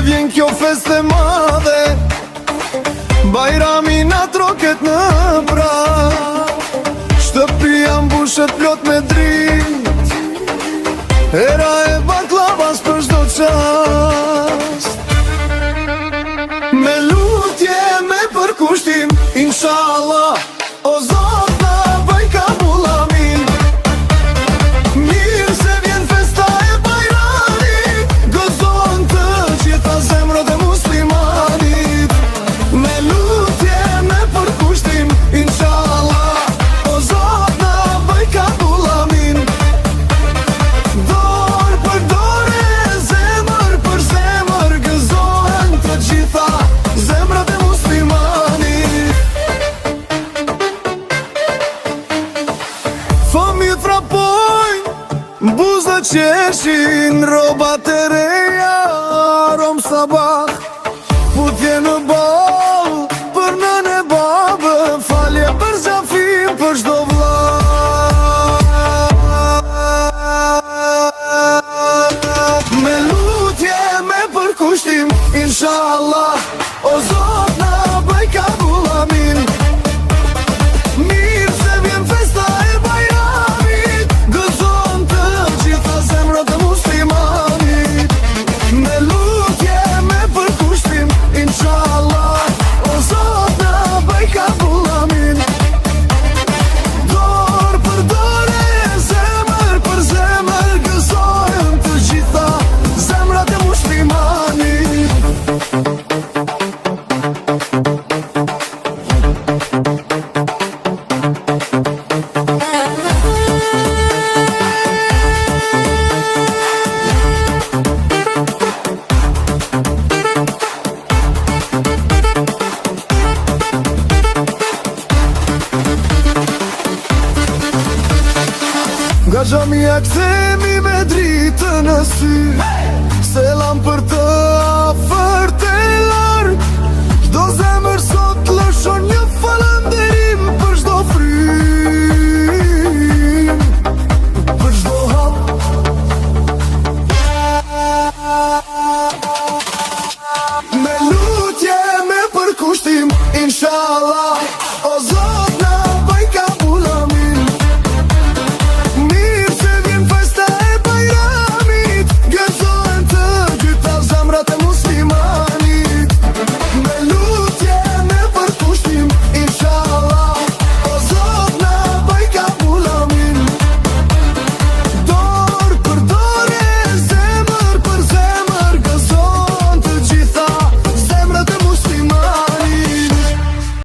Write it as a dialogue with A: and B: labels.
A: vjen kjo feste madhe, Bajrami na troket në pra, shtëpia mbushet plot me drit, era e baklavas për çdo çast. Me lutje, me përkushtim, inshallah, o Zot na bëj kabullamin. Mirë se vjen festa e Bajramit, gëzon të gjitha zemrat e muslimanit. Me lutje, me përkushtim, inshallah, o Zot na bëj kabullamin. Dorë për dorë, zemër për zemër, gëzohen të gjitha zemrat e muslimanit. Fëmijët frapojnë, buzët qeshin, robat e reja, arom sabah, putje në ball, për nën e babë, falje për zafim, për çdo vlla. Me lutje, me përkushtim, inshallah, o Zot na bëj kabullamin. Mirë se vjen festa e Bajramit, gëzon të gjitha zemrat e muslimanit. Me lutje, me përkushtim, inshallah, o Zot na bëj kabullamin. Dorë për dorë, zemër për zemër, gëzohen të gjitha zemrat e muslimanit. Nga xhamia kthehemi me dritë në sy,